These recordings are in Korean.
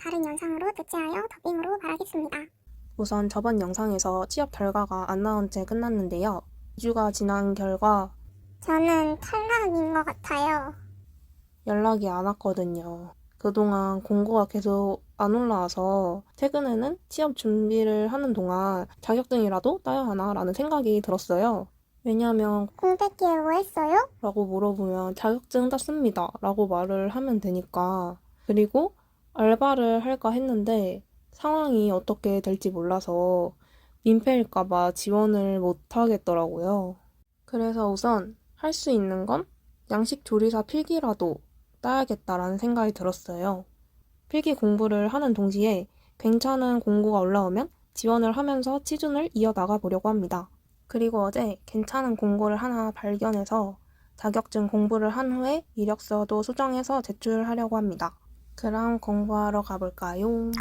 다른 영상으로 대체하여 더빙으로 말하겠습니다. 우선 저번 영상에서 취업 결과가 안 나온 채 끝났는데요. 2주가 지난 결과 저는 탈락인 것 같아요. 연락이 안 왔거든요. 그동안 공고가 계속 안 올라와서 최근에는 취업 준비를 하는 동안 자격증이라도 따야 하나 라는 생각이 들었어요. 왜냐하면 공백기에 했어요? 라고 물어보면 자격증 땄습니다 라고 말을 하면 되니까. 그리고 알바를 할까 했는데 상황이 어떻게 될지 몰라서 민폐일까봐 지원을 못 하겠더라고요. 그래서 우선 할 수 있는 건 양식 조리사 필기라도 따야겠다라는 생각이 들었어요. 필기 공부를 하는 동시에 괜찮은 공고가 올라오면 지원을 하면서 취준을 이어나가 보려고 합니다. 그리고 어제 괜찮은 공고를 하나 발견해서 자격증 공부를 한 후에 이력서도 수정해서 제출하려고 합니다. 그럼 공부하러 가볼까요?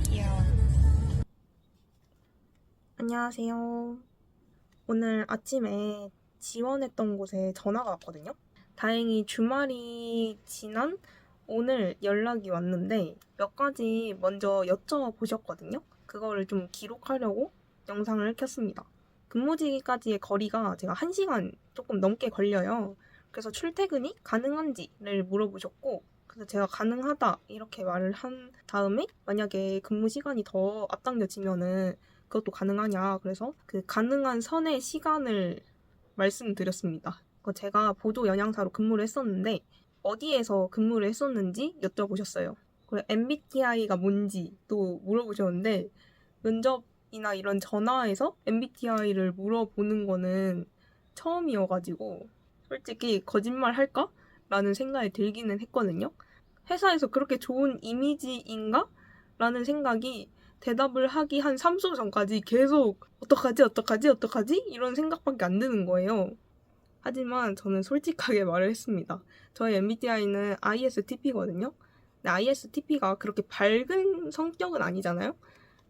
귀여워. 안녕하세요. 오늘 아침에 지원했던 곳에 전화가 왔거든요. 다행히 주말이 지난 오늘 연락이 왔는데 몇 가지 먼저 여쭤보셨거든요. 그거를 좀 기록하려고 영상을 켰습니다. 근무지까지의 거리가 제가 1시간 조금 넘게 걸려요. 그래서 출퇴근이 가능한지를 물어보셨고, 그래서 제가 가능하다 이렇게 말을 한 다음에 만약에 근무 시간이 더 앞당겨지면은 그것도 가능하냐, 그래서 그 가능한 선의 시간을 말씀드렸습니다. 제가 보도 영양사로 근무를 했었는데 어디에서 근무를 했었는지 여쭤보셨어요. 그리고 MBTI가 뭔지 또 물어보셨는데, 면접이나 이런 전화에서 MBTI를 물어보는 거는 처음이어가지고 솔직히 거짓말 할까? 라는 생각이 들기는 했거든요. 회사에서 그렇게 좋은 이미지인가? 라는 생각이 대답을 하기 한 3수 전까지 계속 어떡하지? 이런 생각밖에 안 드는 거예요. 하지만 저는 솔직하게 말을 했습니다. 저의 MBTI는 ISTP거든요. 근데 ISTP가 그렇게 밝은 성격은 아니잖아요.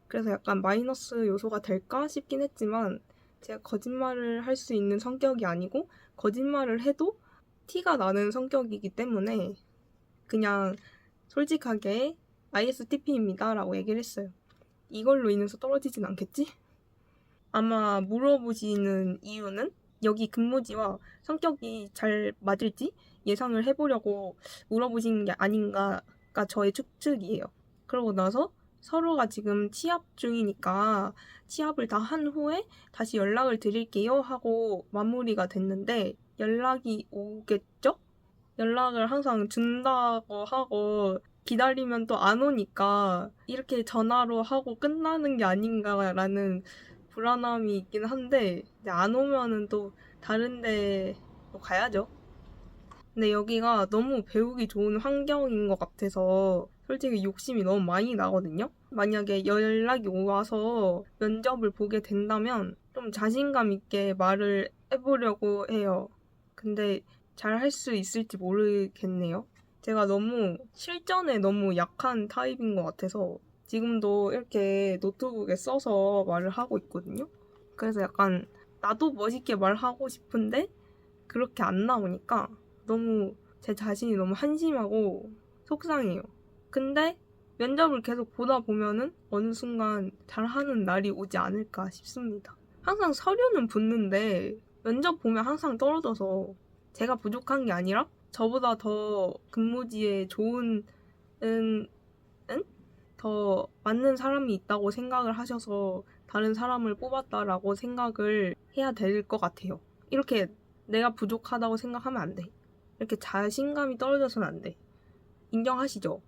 그래서 약간 마이너스 요소가 될까 싶긴 했지만 제가 거짓말을 할 수 있는 성격이 아니고 거짓말을 해도 티가 나는 성격이기 때문에 그냥 솔직하게 ISTP입니다 라고 얘기를 했어요. 이걸로 인해서 떨어지진 않겠지? 아마 물어보시는 이유는 여기 근무지와 성격이 잘 맞을지 예상을 해보려고 물어보시는 게 아닌가가 저의 추측이에요. 그러고 나서 서로가 지금 취업 중이니까 취업을 다 한 후에 다시 연락을 드릴게요 하고 마무리가 됐는데 연락이 오겠죠? 연락을 항상 준다고 하고 기다리면 또 안 오니까 이렇게 전화로 하고 끝나는 게 아닌가라는 불안함이 있긴 한데 안 오면은 또 다른데 가야죠. 근데 여기가 너무 배우기 좋은 환경인 것 같아서 솔직히 욕심이 너무 많이 나거든요. 만약에 연락이 와서 면접을 보게 된다면 좀 자신감 있게 말을 해보려고 해요. 근데 잘 할 수 있을지 모르겠네요. 제가 너무 실전에 너무 약한 타입인 것 같아서 지금도 이렇게 노트북에 써서 말을 하고 있거든요. 그래서 약간 나도 멋있게 말하고 싶은데 그렇게 안 나오니까 너무 제 자신이 너무 한심하고 속상해요. 근데 면접을 계속 보다 보면은 어느 순간 잘하는 날이 오지 않을까 싶습니다. 항상 서류는 붙는데 면접 보면 항상 떨어져서 제가 부족한 게 아니라 저보다 더 근무지에 좋은 더 맞는 사람이 있다고 생각을 하셔서 다른 사람을 뽑았다라고 생각을 해야 될 것 같아요. 이렇게 내가 부족하다고 생각하면 안 돼. 이렇게 자신감이 떨어져서는 안 돼. 인정하시죠?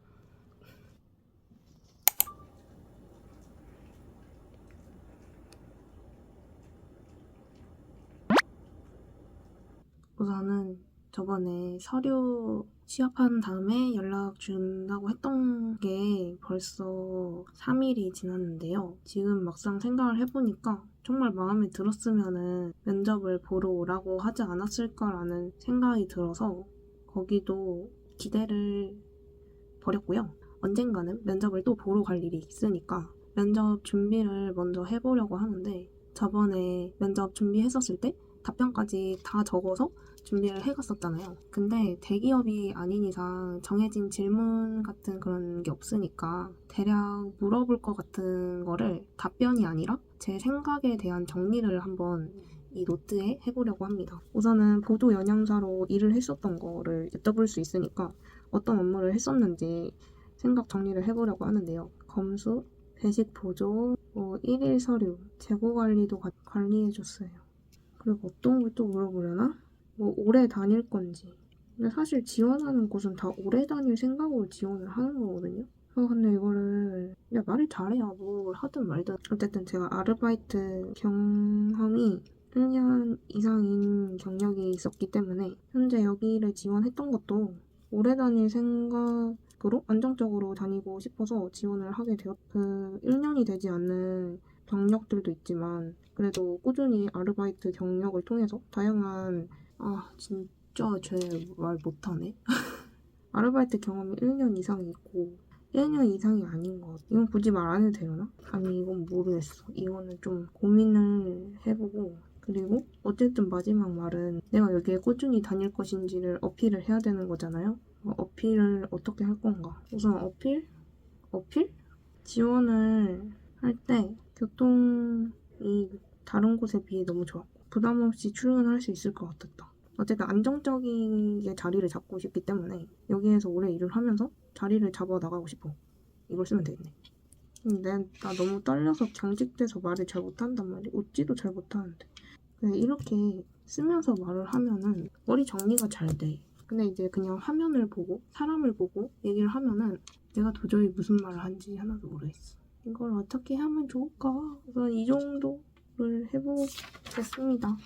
우선은 저번에 서류 취업한 다음에 연락 준다고 했던 게 벌써 3일이 지났는데요. 지금 막상 생각을 해보니까 정말 마음에 들었으면은 면접을 보러 오라고 하지 않았을까라는 생각이 들어서 거기도 기대를 버렸고요. 언젠가는 면접을 또 보러 갈 일이 있으니까 면접 준비를 먼저 해보려고 하는데 저번에 면접 준비했었을 때 답변까지 다 적어서 준비를 해갔었잖아요. 근데 대기업이 아닌 이상 정해진 질문 같은 그런 게 없으니까 대략 물어볼 것 같은 거를 답변이 아니라 제 생각에 대한 정리를 한번 이 노트에 해보려고 합니다. 우선은 보도 영양사로 일을 했었던 거를 여쭤볼 수 있으니까 어떤 업무를 했었는지 생각 정리를 해보려고 하는데요. 검수, 배식 보조, 1일 서류, 재고 관리도 관리해줬어요. 그리고 어떤 걸 또 물어보려나? 오래 다닐 건지. 근데 사실 지원하는 곳은 다 오래 다닐 생각으로 지원을 하는 거거든요. 근데 이거를 그냥 말을 잘해야 뭘 하든 말든 어쨌든 제가 아르바이트 경험이 1년 이상인 경력이 있었기 때문에 현재 여기를 지원했던 것도 오래 다닐 생각으로 안정적으로 다니고 싶어서 지원을 하게 되었. 1년이 되지 않는 경력들도 있지만 그래도 꾸준히 아르바이트 경력을 통해서 다양한 진짜 제 말 못하네. 아르바이트 경험이 1년 이상이 있고 1년 이상이 아닌 것 같아. 이건 굳이 말 안 해도 되려나? 아니 이건 모르겠어. 이거는 좀 고민을 해보고 그리고 어쨌든 마지막 말은 내가 여기에 꾸준히 다닐 것인지를 어필을 해야 되는 거잖아요. 어필을 어떻게 할 건가? 우선 어필? 지원을 할 때 교통이 다른 곳에 비해 너무 좋았고 부담 없이 출근할 수 있을 것 같았다. 어쨌든 안정적인 자리를 잡고 싶기 때문에 여기에서 오래 일을 하면서 자리를 잡아 나가고 싶어. 이걸 쓰면 되겠네. 근데 나 너무 떨려서 경직돼서 말을 잘 못한단 말이야. 웃지도 잘 못하는데. 근데 이렇게 쓰면서 말을 하면은 머리 정리가 잘 돼. 근데 이제 그냥 화면을 보고 사람을 보고 얘기를 하면은 내가 도저히 무슨 말을 하는지 하나도 모르겠어. 이걸 어떻게 하면 좋을까? 우선 이 정도를 해보겠습니다.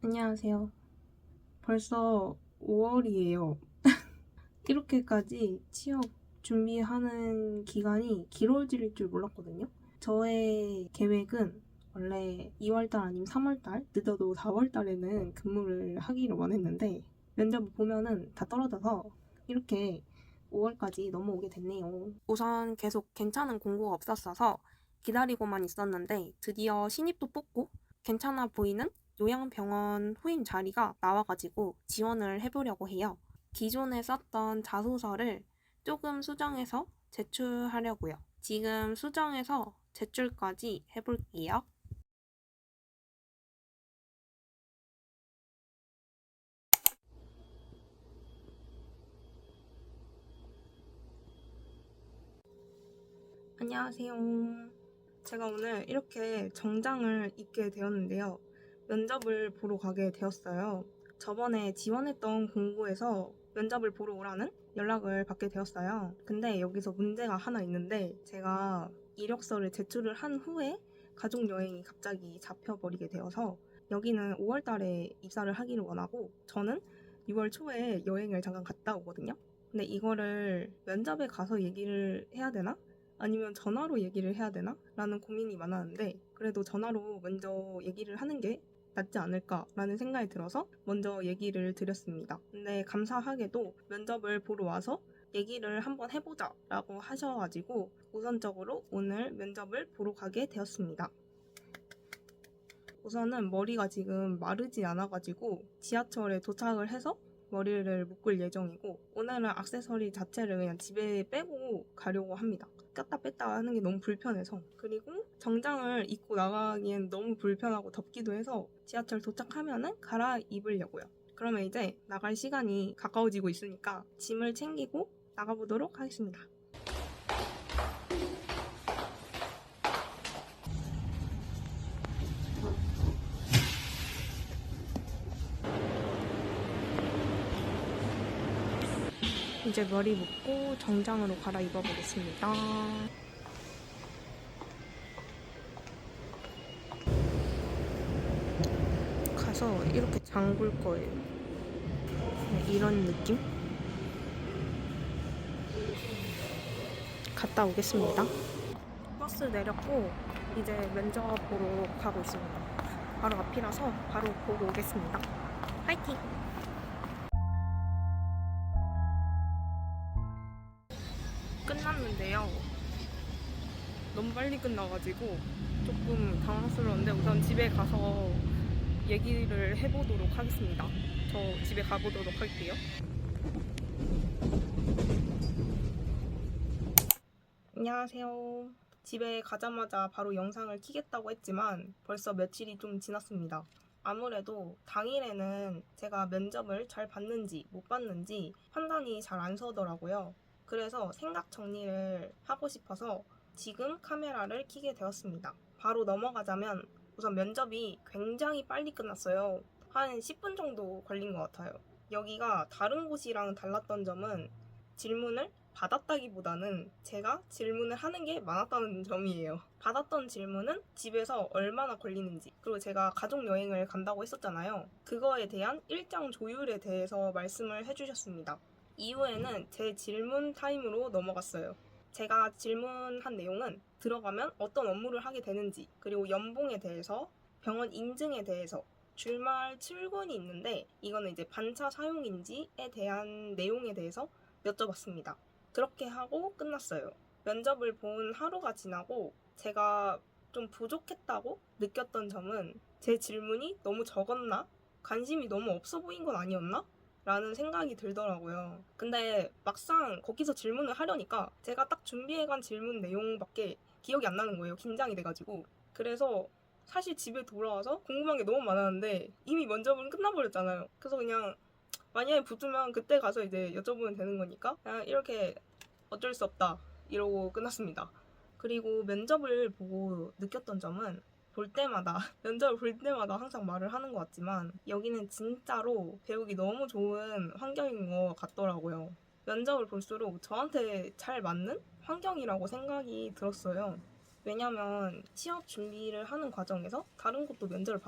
안녕하세요. 벌써 5월이에요. 이렇게까지 취업 준비하는 기간이 길어질 줄 몰랐거든요. 저의 계획은 원래 2월달 아니면 3월달, 늦어도 4월달에는 근무를 하기로 원했는데 면접을 보면은 다 떨어져서 이렇게 5월까지 넘어오게 됐네요. 우선 계속 괜찮은 공고가 없었어서 기다리고만 있었는데 드디어 신입도 뽑고 괜찮아 보이는 요양병원 후임 자리가 나와가지고 지원을 해보려고 해요. 기존에 썼던 자소서를 조금 수정해서 제출하려고요. 지금 수정해서 제출까지 해볼게요. 안녕하세요. 제가 오늘 이렇게 정장을 입게 되었는데요. 면접을 보러 가게 되었어요. 저번에 지원했던 공고에서 면접을 보러 오라는 연락을 받게 되었어요. 근데 여기서 문제가 하나 있는데 제가 이력서를 제출을 한 후에 가족여행이 갑자기 잡혀버리게 되어서 여기는 5월 달에 입사를 하기를 원하고 저는 6월 초에 여행을 잠깐 갔다 오거든요. 근데 이거를 면접에 가서 얘기를 해야 되나? 아니면 전화로 얘기를 해야 되나? 라는 고민이 많았는데 그래도 전화로 먼저 얘기를 하는 게 낫지 않을까라는 생각이 들어서 먼저 얘기를 드렸습니다. 근데 감사하게도 면접을 보러 와서 얘기를 한번 해보자 라고 하셔가지고 우선적으로 오늘 면접을 보러 가게 되었습니다. 우선은 머리가 지금 마르지 않아가지고 지하철에 도착을 해서 머리를 묶을 예정이고 오늘은 액세서리 자체를 그냥 집에 빼고 가려고 합니다. 꼈다 뺐다 하는 게 너무 불편해서 그리고 정장을 입고 나가기엔 너무 불편하고 덥기도 해서 지하철 도착하면은 갈아입으려고요. 그러면 이제 나갈 시간이 가까워지고 있으니까 짐을 챙기고 나가보도록 하겠습니다. 이제 머리 묶고 정장으로 갈아입어 보겠습니다. 가서 이렇게 장볼 거예요. 이런 느낌? 갔다 오겠습니다. 버스 내렸고 이제 면접 보러 가고 있습니다. 바로 앞이라서 바로 보고 오겠습니다. 화이팅! 끝났는데요. 너무 빨리 끝나가지고 조금 당황스러운데 우선 집에 가서 얘기를 해보도록 하겠습니다. 저 집에 가보도록 할게요. 안녕하세요. 집에 가자마자 바로 영상을 켜겠다고 했지만 벌써 며칠이 좀 지났습니다. 아무래도 당일에는 제가 면접을 잘 봤는지 못 봤는지 판단이 잘 안 서더라고요. 그래서 생각 정리를 하고 싶어서 지금 카메라를 켜게 되었습니다. 바로 넘어가자면 우선 면접이 굉장히 빨리 끝났어요. 한 10분 정도 걸린 것 같아요. 여기가 다른 곳이랑 달랐던 점은 질문을 받았다기보다는 제가 질문을 하는 게 많았다는 점이에요. 받았던 질문은 집에서 얼마나 걸리는지, 그리고 제가 가족여행을 간다고 했었잖아요. 그거에 대한 일정 조율에 대해서 말씀을 해주셨습니다. 이후에는 제 질문 타임으로 넘어갔어요. 제가 질문한 내용은 들어가면 어떤 업무를 하게 되는지, 그리고 연봉에 대해서, 병원 인증에 대해서, 주말 출근이 있는데 이거는 이제 반차 사용인지에 대한 내용에 대해서 여쭤봤습니다. 그렇게 하고 끝났어요. 면접을 본 하루가 지나고 제가 좀 부족했다고 느꼈던 점은 제 질문이 너무 적었나? 관심이 너무 없어 보인 건 아니었나? 라는 생각이 들더라고요. 근데 막상 거기서 질문을 하려니까 제가 딱 준비해간 질문 내용밖에 기억이 안 나는 거예요. 긴장이 돼가지고. 그래서 사실 집에 돌아와서 궁금한 게 너무 많았는데 이미 면접은 끝나버렸잖아요. 그래서 그냥 만약에 붙으면 그때 가서 이제 여쭤보면 되는 거니까 그냥 이렇게 어쩔 수 없다 이러고 끝났습니다. 그리고 면접을 보고 느꼈던 점은 면접을 볼 때마다 항상 말을 하는 것 같지만 여기는 진짜로 배우기 너무 좋은 환경인 것 같더라고요. 면접을 볼수록 저한테 잘 맞는 환경이라고 생각이 들었어요. 왜냐면 취업 준비를 하는 과정에서 다른 곳도 면접을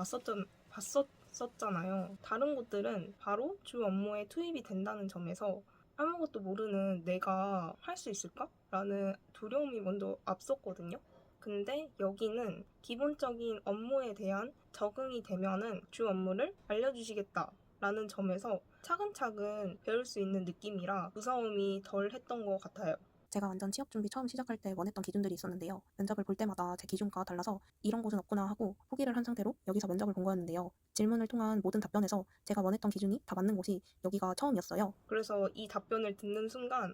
봤었잖아요. 다른 곳들은 바로 주 업무에 투입이 된다는 점에서 아무것도 모르는 내가 할 수 있을까? 라는 두려움이 먼저 앞섰거든요. 근데 여기는 기본적인 업무에 대한 적응이 되면은 주 업무를 알려주시겠다 라는 점에서 차근차근 배울 수 있는 느낌이라 무서움이 덜 했던 것 같아요. 제가 완전 취업 준비 처음 시작할 때 원했던 기준들이 있었는데요. 면접을 볼 때마다 제 기준과 달라서 이런 곳은 없구나 하고 포기를 한 상태로 여기서 면접을 본 거였는데요. 질문을 통한 모든 답변에서 제가 원했던 기준이 다 맞는 곳이 여기가 처음이었어요. 그래서 이 답변을 듣는 순간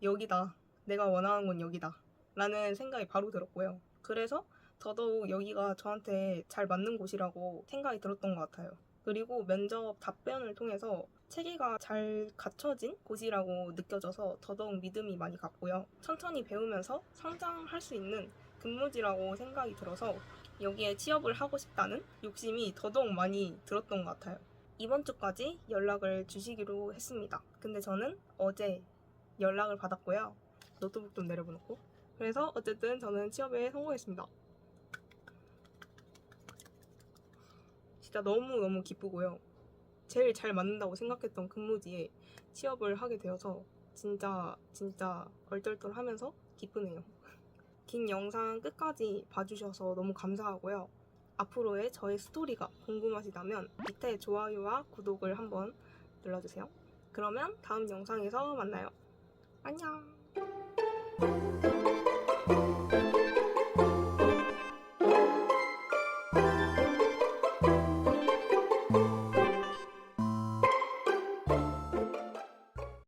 여기다. 내가 원하는 건 여기다. 라는 생각이 바로 들었고요. 그래서 더더욱 여기가 저한테 잘 맞는 곳이라고 생각이 들었던 것 같아요. 그리고 면접 답변을 통해서 체계가 잘 갖춰진 곳이라고 느껴져서 더더욱 믿음이 많이 갔고요. 천천히 배우면서 성장할 수 있는 근무지라고 생각이 들어서 여기에 취업을 하고 싶다는 욕심이 더더욱 많이 들었던 것 같아요. 이번 주까지 연락을 주시기로 했습니다. 근데 저는 어제 연락을 받았고요. 노트북 좀 내려놓고. 그래서 어쨌든 저는 취업에 성공했습니다. 진짜 너무너무 기쁘고요. 제일 잘 맞는다고 생각했던 근무지에 취업을 하게 되어서 진짜 얼떨떨하면서 기쁘네요. 긴 영상 끝까지 봐주셔서 너무 감사하고요. 앞으로의 저의 스토리가 궁금하시다면 밑에 좋아요와 구독을 한번 눌러주세요. 그러면 다음 영상에서 만나요. 안녕!